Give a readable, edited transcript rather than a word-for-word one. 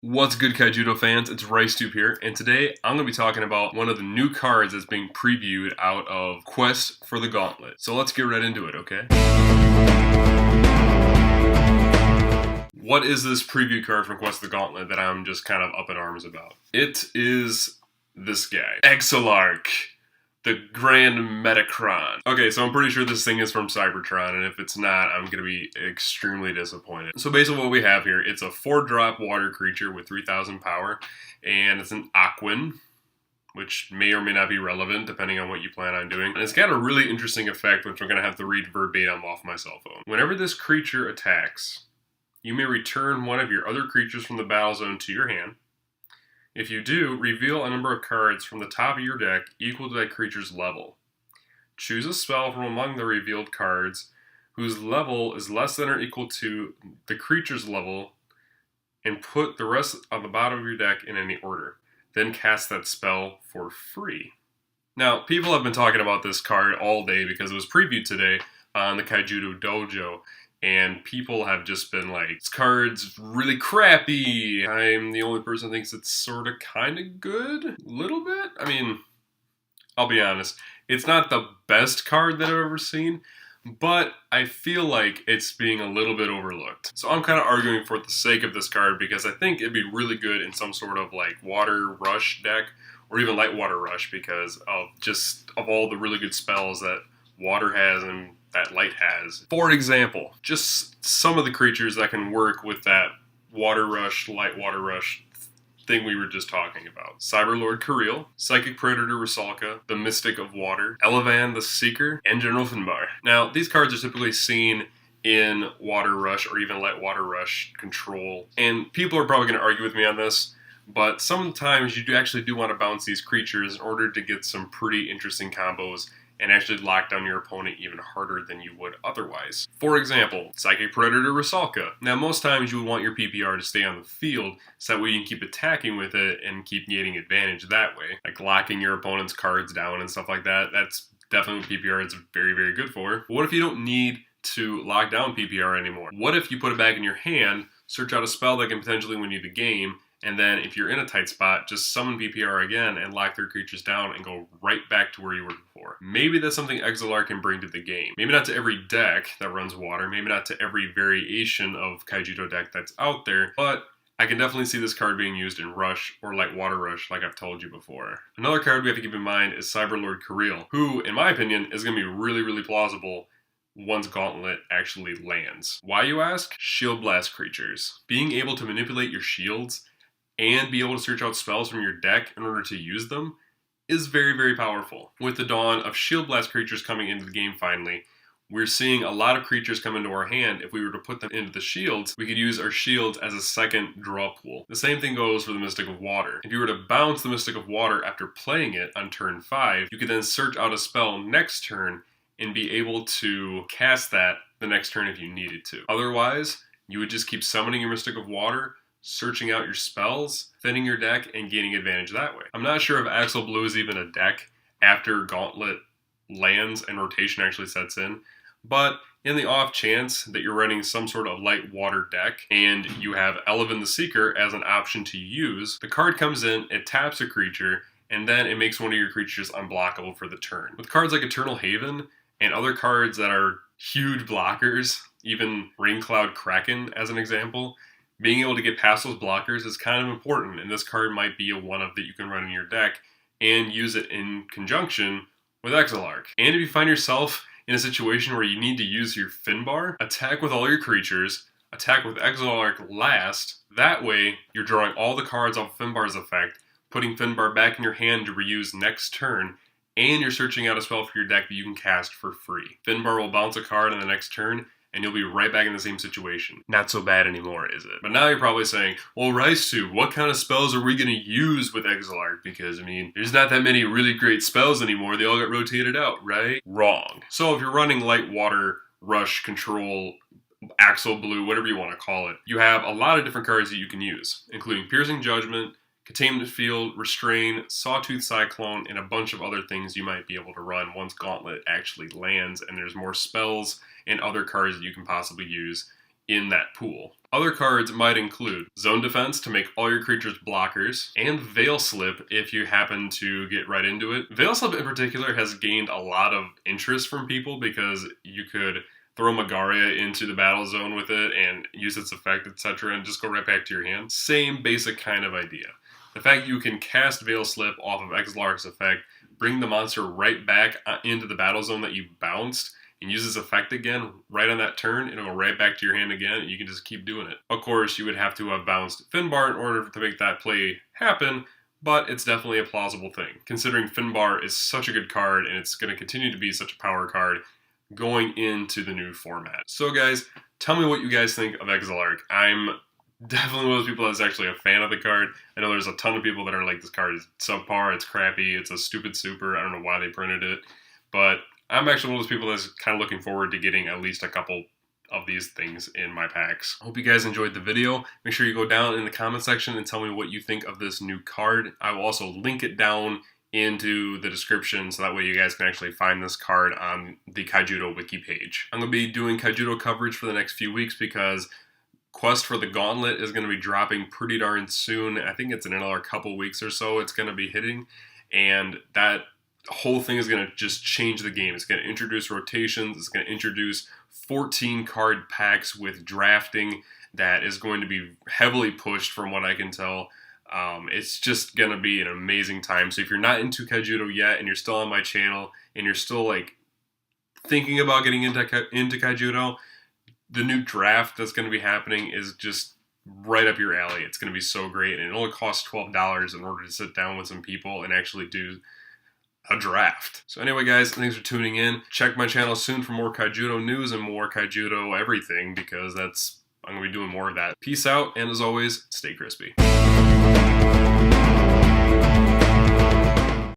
What's good, Kaijudo fans? It's RiceTube here, and today I'm going to be talking about one of the new cards that's being previewed out of Quest for the Gauntlet. So let's get right into it, okay? What is this preview card from Quest for the Gauntlet that I'm just kind of up in arms about? It is this guy, Exalarc, the Grand Metachron. Okay, so I'm pretty sure this thing is from Cybertron, and if it's not, I'm going to be extremely disappointed. So basically what we have here, it's a 4-drop water creature with 3000 power, and it's an Aquan, which may or may not be relevant depending on what you plan on doing. And it's got a really interesting effect, which I'm going to have to read verbatim off my cell phone. Whenever this creature attacks, you may return one of your other creatures from the battle zone to your hand. If you do, reveal a number of cards from the top of your deck equal to that creature's level. Choose a spell from among the revealed cards whose level is less than or equal to the creature's level and put the rest on the bottom of your deck in any order. Then cast that spell for free. Now, people have been talking about this card all day because it was previewed today on the Kaijudo dojo. And people have just been like, this card's really crappy. I'm the only person who thinks it's sort of kind of good. A little bit. I mean, I'll be honest. It's not the best card that I've ever seen, but I feel like it's being a little bit overlooked. So I'm kind of arguing for the sake of this card because I think it'd be really good in some sort of like water rush deck or even light water rush because of all the really good spells that water has and that light has. For example, just some of the creatures that can work with that water rush, light water rush thing we were just talking about. Cyberlord Kirill, Psychic Predator Rusalka, the Mystic of Water, Elevan the Seeker, and General Finbar. Now, these cards are typically seen in water rush or even light water rush control, and people are probably going to argue with me on this, but sometimes you actually do want to bounce these creatures in order to get some pretty interesting combos and actually lock down your opponent even harder than you would otherwise. For example, Psychic Predator Rusalka. Now, most times you would want your PPR to stay on the field, so that way you can keep attacking with it and keep getting advantage that way. Like locking your opponent's cards down and stuff like that. That's definitely what PPR is very, very good for. But what if you don't need to lock down PPR anymore? What if you put it back in your hand, search out a spell that can potentially win you the game, and then if you're in a tight spot, just summon PPR again and lock their creatures down and go right back to where you were before. Maybe that's something Exalarc can bring to the game. Maybe not to every deck that runs water, maybe not to every variation of Kaijudo deck that's out there, but I can definitely see this card being used in Rush or Light Water Rush like I've told you before. Another card we have to keep in mind is Cyberlord Kirill, who, in my opinion, is going to be really, really plausible once Gauntlet actually lands. Why, you ask? Shield Blast creatures. Being able to manipulate your shields and be able to search out spells from your deck in order to use them is very, very powerful. With the dawn of Shield Blast creatures coming into the game finally, we're seeing a lot of creatures come into our hand. If we were to put them into the shields, we could use our shields as a second draw pool. The same thing goes for the Mystic of Water. If you were to bounce the Mystic of Water after playing it on turn 5, you could then search out a spell next turn and be able to cast that the next turn if you needed to. Otherwise, you would just keep summoning your Mystic of Water, searching out your spells, thinning your deck, and gaining advantage that way. I'm not sure if Axel Blue is even a deck after Gauntlet lands and rotation actually sets in, but in the off chance that you're running some sort of light water deck and you have Elevan the Seeker as an option to use, the card comes in, it taps a creature, and then it makes one of your creatures unblockable for the turn. With cards like Eternal Haven and other cards that are huge blockers, even Raincloud Kraken as an example, being able to get past those blockers is kind of important, and this card might be a one-of that you can run in your deck and use it in conjunction with Exalarc. And if you find yourself in a situation where you need to use your Finbar, attack with all your creatures, attack with Exalarc last, that way you're drawing all the cards off Finbar's effect, putting Finbar back in your hand to reuse next turn, and you're searching out a spell for your deck that you can cast for free. Finbar will bounce a card on the next turn, and you'll be right back in the same situation. Not so bad anymore, is it? But now you're probably saying, well, RiceTube, what kind of spells are we going to use with Exalarc? Because, I mean, there's not that many really great spells anymore. They all got rotated out, right? Wrong. So if you're running Light Water, Rush, Control, Axel Blue, whatever you want to call it, you have a lot of different cards that you can use, including Piercing Judgment, Containment Field, Restrain, Sawtooth Cyclone, and a bunch of other things you might be able to run once Gauntlet actually lands and there's more spells and other cards that you can possibly use in that pool. Other cards might include Zone Defense to make all your creatures blockers, and Veil Slip if you happen to get right into it. Veil Slip in particular has gained a lot of interest from people because you could throw Magaria into the battle zone with it and use its effect, etc., and just go right back to your hand. Same basic kind of idea. The fact you can cast Veil Slip off of Exalarc's effect, bring the monster right back into the battle zone that you bounced, and use its effect again right on that turn, and it'll go right back to your hand again, and you can just keep doing it. Of course, you would have to have bounced Finbar in order to make that play happen, but it's definitely a plausible thing, considering Finbar is such a good card, and it's going to continue to be such a power card going into the new format. So guys, tell me what you guys think of Exalarc. I'm definitely one of those people that's actually a fan of the card. I know there's a ton of people that are like, this card is subpar, it's crappy, it's a stupid super, I don't know why they printed it, but I'm actually one of those people that's kind of looking forward to getting at least a couple of these things in my packs. Hope you guys enjoyed the video. Make sure you go down in the comment section and tell me what you think of this new card. I will also link it down into the description so that way you guys can actually find this card on the Kaijudo wiki page. I'm going to be doing Kaijudo coverage for the next few weeks because Quest for the Gauntlet is going to be dropping pretty darn soon. I think it's in another couple weeks or so it's going to be hitting, and that whole thing is going to just change the game. It's going to introduce rotations. It's going to introduce 14 card packs with drafting that is going to be heavily pushed from what I can tell. It's just going to be an amazing time. So if you're not into Kaijudo yet and you're still on my channel and you're still like thinking about getting into Kaijudo, the new draft that's going to be happening is just right up your alley. It's going to be so great, and it only costs $12 in order to sit down with some people and actually do a draft. So anyway guys, thanks for tuning in. Check my channel soon for more Kaijudo news and more Kaijudo everything, because I'm going to be doing more of that. Peace out, and as always, stay crispy.